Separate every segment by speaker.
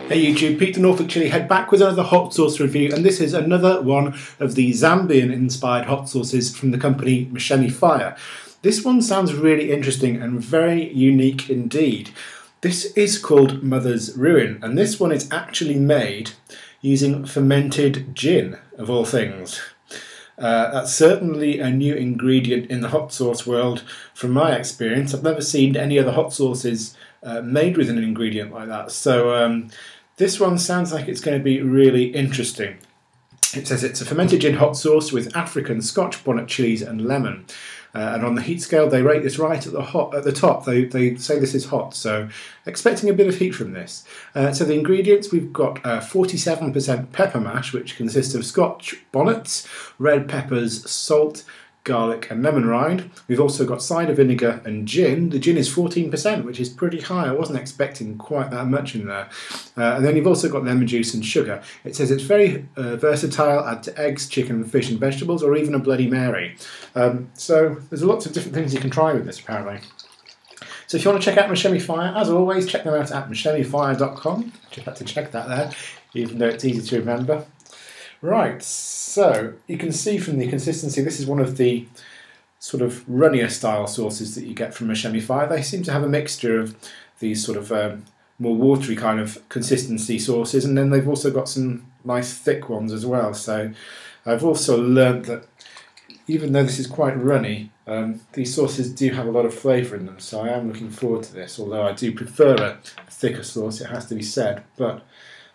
Speaker 1: Hey YouTube, Pete the Norfolk Chillihead back with another hot sauce review, and this is another one of the Zambian inspired hot sauces from the company Mushemi Fire. This one sounds really interesting and very unique indeed. This is called Mother's Ruin, and this one is actually made using fermented gin, of all things. That's certainly a new ingredient in the hot sauce world from my experience. I've never seen any other hot sauces made with an ingredient like that. So this one sounds like it's going to be really interesting. It says it's a fermented gin hot sauce with African Scotch bonnet chilies and lemon. And on the heat scale, they rate this right at the top. They say this is hot, so expecting a bit of heat from this. So the ingredients, we've got 47% pepper mash, which consists of Scotch bonnets, red peppers, salt, garlic and lemon rind. We've also got cider vinegar and gin. The gin is 14%, which is pretty high. I wasn't expecting quite that much in there. And then you've also got lemon juice and sugar. It says it's very versatile, add to eggs, chicken, fish and vegetables, or even a Bloody Mary. So there's lots of different things you can try with this apparently. So if you want to check out Mushemi Fire, as always, check them out at mushemifire.com. Just had to check that there, even though it's easy to remember. Right, so you can see from the consistency, this is one of the sort of runnier style sauces that you get from Mushemi Fire. They seem to have a mixture of these sort of more watery kind of consistency sauces, and then they've also got some nice thick ones as well. So I've also learnt that even though this is quite runny, these sauces do have a lot of flavour in them, so I am looking forward to this, although I do prefer a thicker sauce, it has to be said. But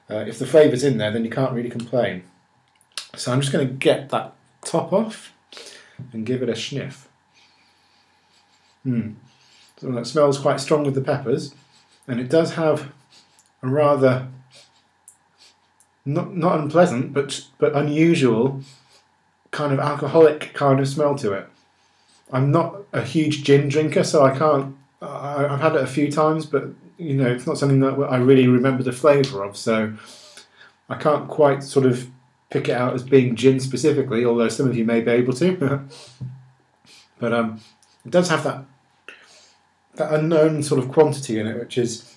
Speaker 1: if the flavour's in there, then you can't really complain. So I'm just going to get that top off and give it a sniff. So that smells quite strong with the peppers, and it does have a rather not unpleasant but unusual kind of alcoholic kind of smell to it. I'm not a huge gin drinker, so I can't. I've had it a few times, but you know, it's not something that I really remember the flavour of, so I can't quite sort of pick it out as being gin specifically, although some of you may be able to. But it does have that unknown sort of quantity in it, which is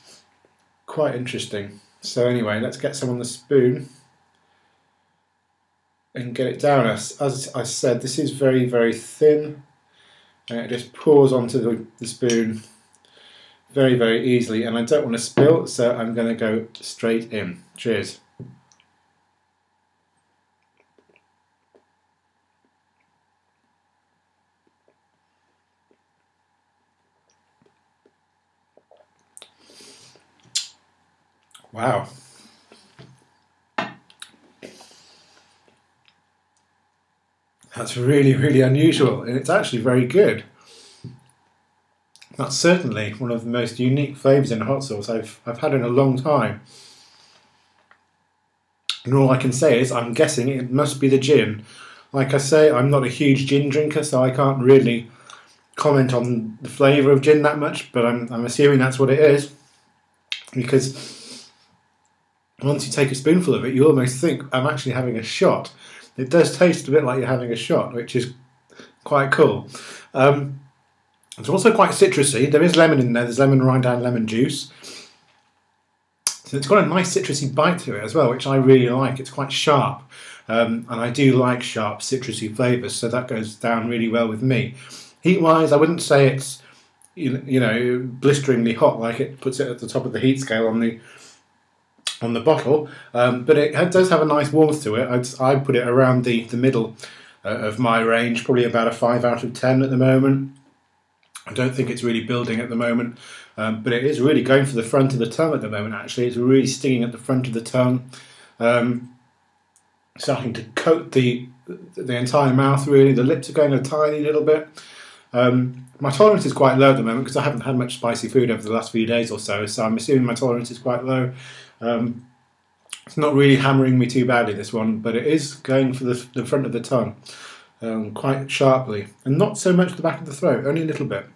Speaker 1: quite interesting. So anyway, let's get some on the spoon and get it down. As I said, this is very, very thin, and it just pours onto the spoon very, very easily, and I don't want to spill, so I'm going to go straight in. Cheers. Wow. That's really, really unusual, and it's actually very good. That's certainly one of the most unique flavours in a hot sauce I've had in a long time. And all I can say is I'm guessing it must be the gin. Like I say, I'm not a huge gin drinker, so I can't really comment on the flavour of gin that much, but I'm assuming that's what it is, because once you take a spoonful of it, you almost think I'm actually having a shot. It does taste a bit like you're having a shot, which is quite cool. It's also quite citrusy. There is lemon in there. There's lemon rind and lemon juice. So it's got a nice citrusy bite to it as well, which I really like. It's quite sharp. And I do like sharp citrusy flavours, so that goes down really well with me. Heat-wise, I wouldn't say it's you know blisteringly hot, like it puts it at the top of the heat scale on the bottle, but it does have a nice warmth to it. I'd put it around the middle of my range, probably about a 5 out of 10 at the moment. I don't think it's really building at the moment, but it is really going for the front of the tongue at the moment. Actually, it's really stinging at the front of the tongue, starting to coat the entire mouth. Really, the lips are going a tiny little bit. My tolerance is quite low at the moment because I haven't had much spicy food over the last few days or so, so I'm assuming my tolerance is quite low. It's not really hammering me too badly, this one, but it is going for the front of the tongue quite sharply, and not so much the back of the throat, only a little bit.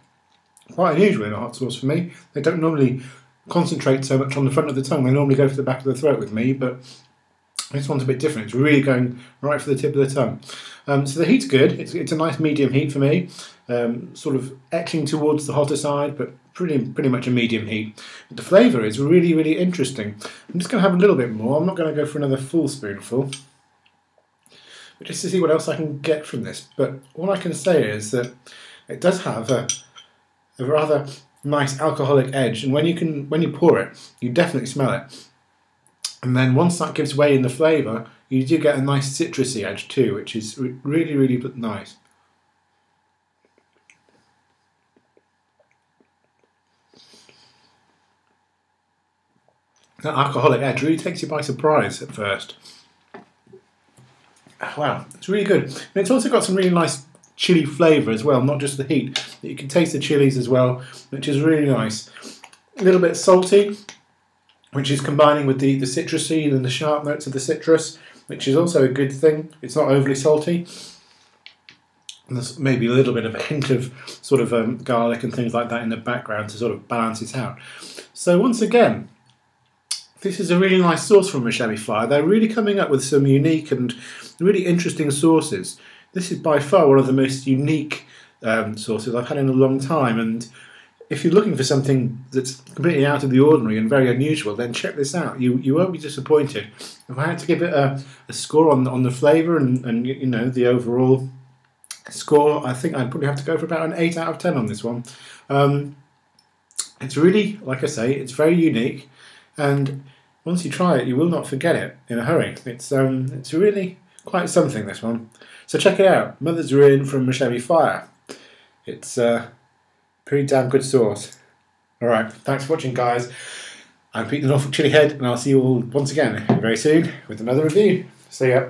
Speaker 1: Quite unusual in a hot sauce for me. They don't normally concentrate so much on the front of the tongue, they normally go for the back of the throat with me, but This one's a bit different. It's really going right for the tip of the tongue. So the heat's good. It's a nice medium heat for me. Sort of etching towards the hotter side, but pretty much a medium heat. But the flavour is really, really interesting. I'm just going to have a little bit more. I'm not going to go for another full spoonful, but just to see what else I can get from this. But all I can say is that it does have a rather nice alcoholic edge, and when you pour it, you definitely smell it. And then once that gives way in the flavour, you do get a nice citrusy edge too, which is really, really nice. That alcoholic edge really takes you by surprise at first. Wow, it's really good. And it's also got some really nice chili flavour as well, not just the heat. You can taste the chilies as well, which is really nice. A little bit salty, which is combining with the citrusy and the sharp notes of the citrus, which is also a good thing. It's not overly salty. And there's maybe a little bit of a hint of sort of garlic and things like that in the background to sort of balance it out. So once again, this is a really nice sauce from Mushemi Fire. They're really coming up with some unique and really interesting sauces. This is by far one of the most unique sauces I've had in a long time, and if you're looking for something that's completely out of the ordinary and very unusual, then check this out. You won't be disappointed. If I had to give it a score on the flavour and you know the overall score, I think I'd probably have to go for about an 8 out of 10 on this one. It's really, like I say, it's very unique, and once you try it, you will not forget it in a hurry. It's really quite something, this one. So check it out, Mother's Ruin from Mushemi Fire. It's pretty damn good sauce. Alright, thanks for watching, guys. I'm Pete the Norfolk Chillihead, and I'll see you all once again very soon with another review. See ya.